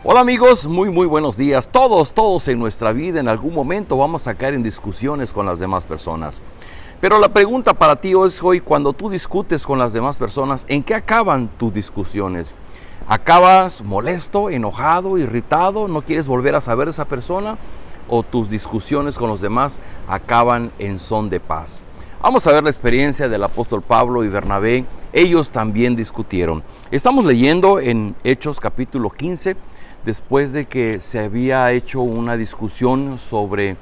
Hola amigos, muy buenos días. Todos en nuestra vida en algún momento vamos a caer en discusiones con las demás personas. Pero la pregunta para ti es hoy, cuando tú discutes con las demás personas, ¿en qué acaban tus discusiones? ¿Acabas molesto, enojado, irritado? ¿No quieres volver a saber de esa persona? ¿O tus discusiones con los demás acaban en son de paz? Vamos a ver la experiencia del apóstol Pablo y Bernabé. Ellos también discutieron. Estamos leyendo en Hechos capítulo 15, después de que se había hecho una discusión sobre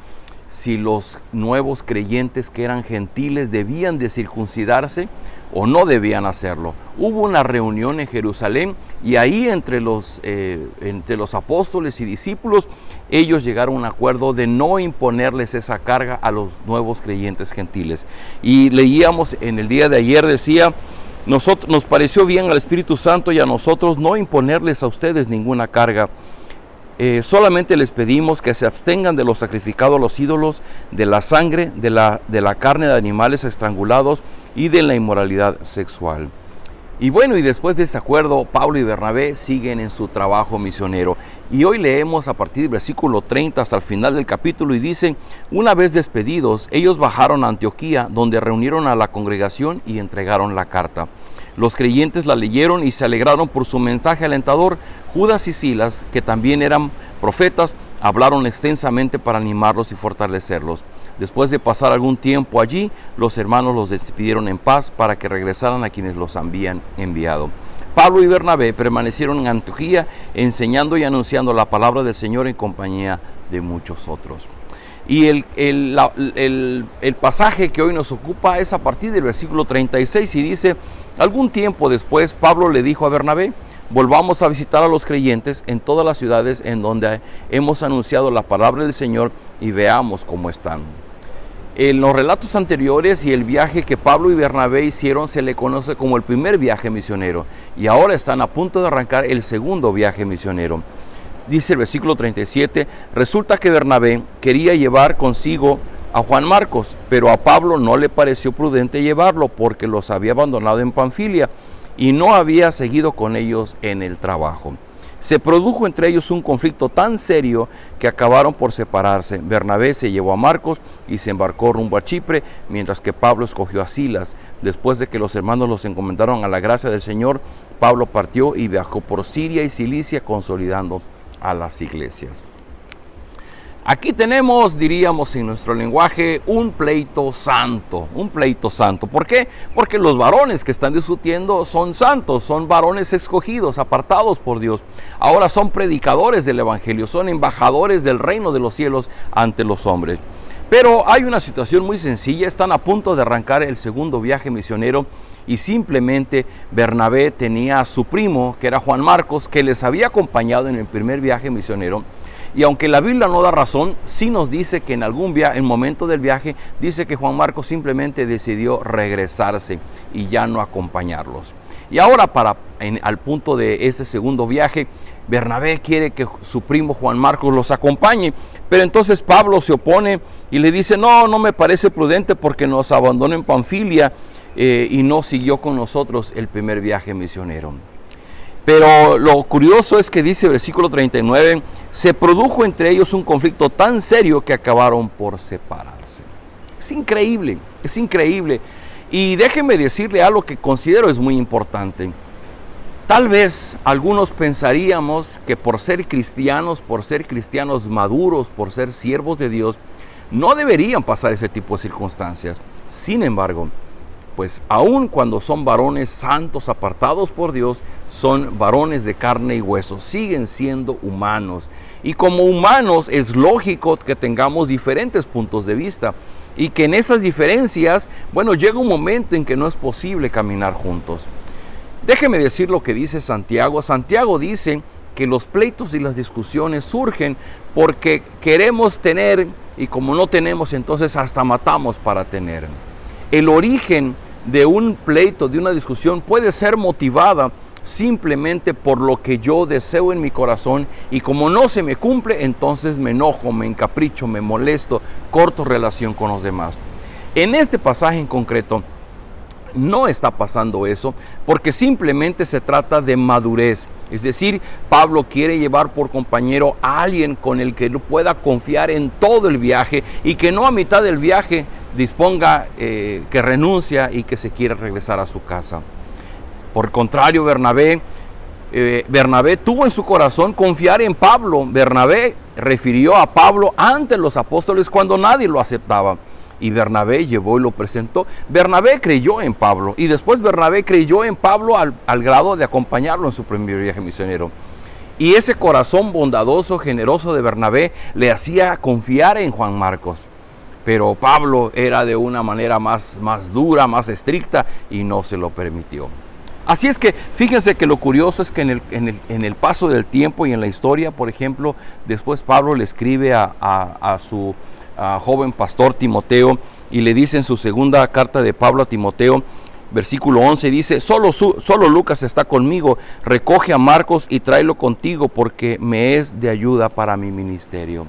si los nuevos creyentes que eran gentiles debían de circuncidarse o no debían hacerlo. Hubo una reunión en Jerusalén y ahí entre los apóstoles y discípulos, ellos llegaron a un acuerdo de no imponerles esa carga a los nuevos creyentes gentiles. Y leíamos en el día de ayer, decía: nos pareció bien al Espíritu Santo y a nosotros no imponerles a ustedes ninguna carga. Solamente les pedimos que se abstengan de lo sacrificado a los ídolos, de la sangre, de la carne de animales estrangulados y de la inmoralidad sexual. Y bueno, y después de este acuerdo, Pablo y Bernabé siguen en su trabajo misionero. Y hoy leemos a partir del versículo 30 hasta el final del capítulo y dicen: una vez despedidos, ellos bajaron a Antioquía, donde reunieron a la congregación y entregaron la carta. Los creyentes la leyeron y se alegraron por su mensaje alentador. Judas y Silas, que también eran profetas, hablaron extensamente para animarlos y fortalecerlos. Después de pasar algún tiempo allí, los hermanos los despidieron en paz para que regresaran a quienes los habían enviado. Pablo y Bernabé permanecieron en Antioquía, enseñando y anunciando la palabra del Señor en compañía de muchos otros. Y el pasaje que hoy nos ocupa es a partir del versículo 36 y dice: algún tiempo después Pablo le dijo a Bernabé: volvamos a visitar a los creyentes en todas las ciudades en donde hemos anunciado la palabra del Señor y veamos cómo están. En los relatos anteriores y el viaje que Pablo y Bernabé hicieron se le conoce como el primer viaje misionero, y ahora están a punto de arrancar el segundo viaje misionero. Dice el versículo 37, resulta que Bernabé quería llevar consigo a Juan Marcos, pero a Pablo no le pareció prudente llevarlo porque los había abandonado en Panfilia y no había seguido con ellos en el trabajo. Se produjo entre ellos un conflicto tan serio que acabaron por separarse. Bernabé se llevó a Marcos y se embarcó rumbo a Chipre, mientras que Pablo escogió a Silas. Después de que los hermanos los encomendaron a la gracia del Señor, Pablo partió y viajó por Siria y Cilicia, consolidando a las iglesias. Aquí tenemos, diríamos en nuestro lenguaje, un pleito santo. ¿Por qué? Porque los varones que están discutiendo son santos, son varones escogidos, apartados por Dios. Ahora son predicadores del evangelio, son embajadores del reino de los cielos ante los hombres. Pero hay una situación muy sencilla: están a punto de arrancar el segundo viaje misionero y simplemente Bernabé tenía a su primo, que era Juan Marcos, que les había acompañado en el primer viaje misionero. Y aunque la Biblia no da razón, sí nos dice que en el momento del viaje, dice que Juan Marcos simplemente decidió regresarse y ya no acompañarlos. Y ahora al punto de este segundo viaje, Bernabé quiere que su primo Juan Marcos los acompañe, pero entonces Pablo se opone y le dice: no me parece prudente porque nos abandonó en Panfilia y no siguió con nosotros el primer viaje misionero. Pero lo curioso es que dice el versículo 39, se produjo entre ellos un conflicto tan serio que acabaron por separarse. Es increíble. Y déjenme decirle algo que considero es muy importante. Tal vez algunos pensaríamos que por ser cristianos maduros, por ser siervos de Dios, no deberían pasar ese tipo de circunstancias. Sin embargo, pues aun cuando son varones santos, apartados por Dios, son varones de carne y hueso, siguen siendo humanos. Y como humanos es lógico que tengamos diferentes puntos de vista y que en esas diferencias, llega un momento en que no es posible caminar juntos. Déjeme decir lo que dice Santiago. Santiago dice que los pleitos y las discusiones surgen porque queremos tener y como no tenemos, entonces hasta matamos para tener. El origen de un pleito, de una discusión, puede ser motivada simplemente por lo que yo deseo en mi corazón, y como no se me cumple, entonces me enojo, me encapricho, me molesto, corto relación con los demás. En este pasaje en concreto, No está pasando eso, porque simplemente se trata de madurez. Es decir, Pablo quiere llevar por compañero a alguien con el que pueda confiar en todo el viaje y que no a mitad del viaje disponga que renuncia y que se quiera regresar a su casa. Por el contrario, Bernabé tuvo en su corazón confiar en Pablo. Bernabé refirió a Pablo ante los apóstoles cuando nadie lo aceptaba. Y Bernabé llevó y lo presentó. Bernabé creyó en Pablo y después Bernabé creyó en Pablo al grado de acompañarlo en su primer viaje misionero. Y ese corazón bondadoso, generoso de Bernabé le hacía confiar en Juan Marcos. Pero Pablo era de una manera más dura, más estricta y no se lo permitió. Así es que fíjense que lo curioso es que en el paso del tiempo y en la historia, por ejemplo, después Pablo le escribe a su joven pastor Timoteo y le dice en su segunda carta de Pablo a Timoteo, versículo 11, dice: solo Lucas está conmigo, recoge a Marcos y tráelo contigo porque me es de ayuda para mi ministerio.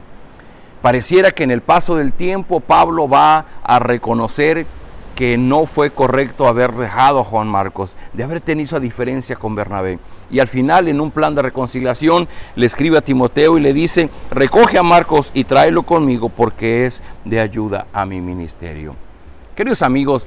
Pareciera que en el paso del tiempo Pablo va a reconocer que no fue correcto haber dejado a Juan Marcos, de haber tenido esa diferencia con Bernabé. Y al final, en un plan de reconciliación, le escribe a Timoteo y le dice: recoge a Marcos y tráelo conmigo porque es de ayuda a mi ministerio. Queridos amigos,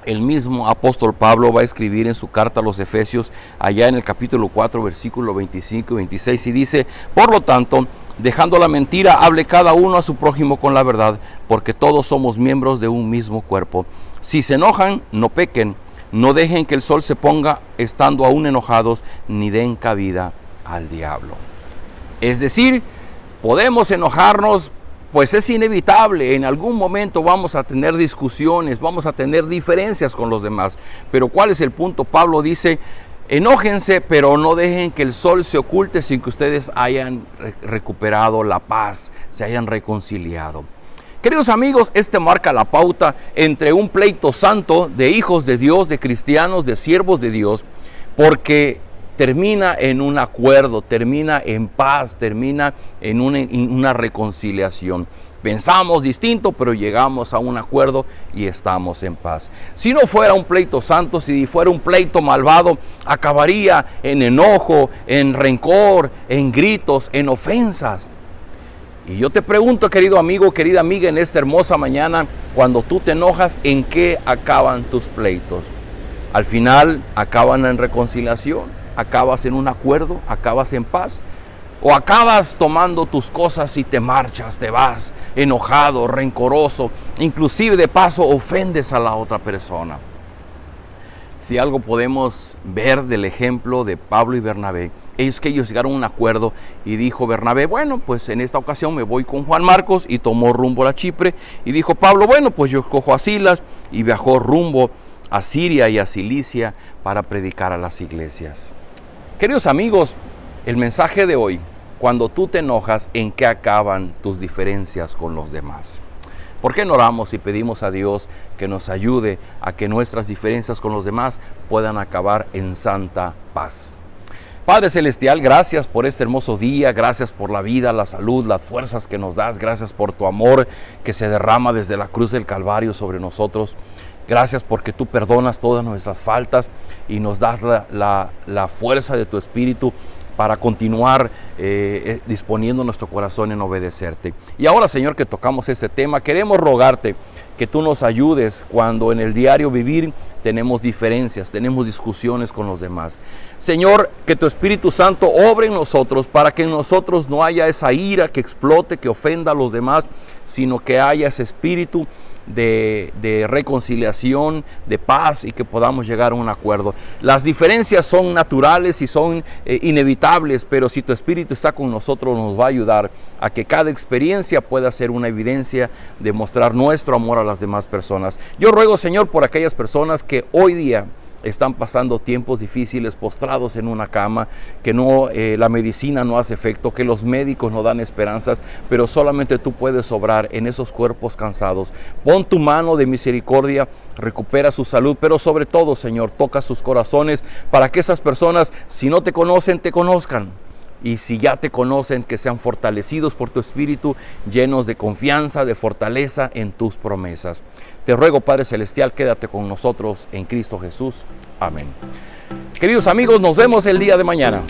el mismo apóstol Pablo va a escribir en su carta a los Efesios, allá en el capítulo 4, versículo 25 y 26, y dice: por lo tanto, dejando la mentira, hable cada uno a su prójimo con la verdad, porque todos somos miembros de un mismo cuerpo. Si se enojan, no pequen, no dejen que el sol se ponga estando aún enojados, ni den cabida al diablo. Es decir, podemos enojarnos, pues es inevitable, en algún momento vamos a tener discusiones, vamos a tener diferencias con los demás. Pero ¿cuál es el punto? Pablo dice: enójense, pero no dejen que el sol se oculte sin que ustedes hayan recuperado la paz, se hayan reconciliado. Queridos amigos, este marca la pauta entre un pleito santo de hijos de Dios, de cristianos, de siervos de Dios, porque termina en un acuerdo, termina en paz, termina en una reconciliación. Pensamos distinto, pero llegamos a un acuerdo y estamos en paz. Si no fuera un pleito santo, si fuera un pleito malvado, acabaría en enojo, en rencor, en gritos, en ofensas. Y yo te pregunto, querido amigo, querida amiga, en esta hermosa mañana, cuando tú te enojas, ¿en qué acaban tus pleitos? Al final, ¿acaban en reconciliación? ¿Acabas en un acuerdo? ¿Acabas en paz? ¿O acabas tomando tus cosas y te marchas, te vas enojado, rencoroso, inclusive de paso ofendes a la otra persona? Si algo podemos ver del ejemplo de Pablo y Bernabé, es que ellos llegaron a un acuerdo y dijo Bernabé: bueno, pues en esta ocasión me voy con Juan Marcos, y tomó rumbo a Chipre. Y dijo Pablo: bueno, pues yo cojo a Silas, y viajó rumbo a Siria y a Cilicia para predicar a las iglesias. Queridos amigos, el mensaje de hoy: cuando tú te enojas, ¿en qué acaban tus diferencias con los demás? ¿Por qué no oramos y pedimos a Dios que nos ayude a que nuestras diferencias con los demás puedan acabar en santa paz? Padre Celestial, gracias por este hermoso día, gracias por la vida, la salud, las fuerzas que nos das, gracias por tu amor que se derrama desde la cruz del Calvario sobre nosotros. Gracias porque tú perdonas todas nuestras faltas y nos das la fuerza de tu Espíritu para continuar disponiendo nuestro corazón en obedecerte. Y ahora, Señor, que tocamos este tema, queremos rogarte que tú nos ayudes cuando en el diario vivir tenemos diferencias, tenemos discusiones con los demás. Señor, que tu Espíritu Santo obre en nosotros para que en nosotros no haya esa ira que explote, que ofenda a los demás, sino que haya ese espíritu de reconciliación, de paz, y que podamos llegar a un acuerdo. Las diferencias son naturales y son inevitables, pero si tu Espíritu está con nosotros, nos va a ayudar a que cada experiencia pueda ser una evidencia de mostrar nuestro amor a las demás personas. Yo ruego, Señor, por aquellas personas que hoy día están pasando tiempos difíciles, postrados en una cama, que la medicina no hace efecto, que los médicos no dan esperanzas, pero solamente tú puedes obrar en esos cuerpos cansados. Pon tu mano de misericordia, recupera su salud, pero sobre todo, Señor, toca sus corazones para que esas personas, si no te conocen, te conozcan. y si ya te conocen, que sean fortalecidos por tu Espíritu, llenos de confianza, de fortaleza en tus promesas. Te ruego, Padre Celestial, quédate con nosotros en Cristo Jesús. Amén. Queridos amigos, nos vemos el día de mañana.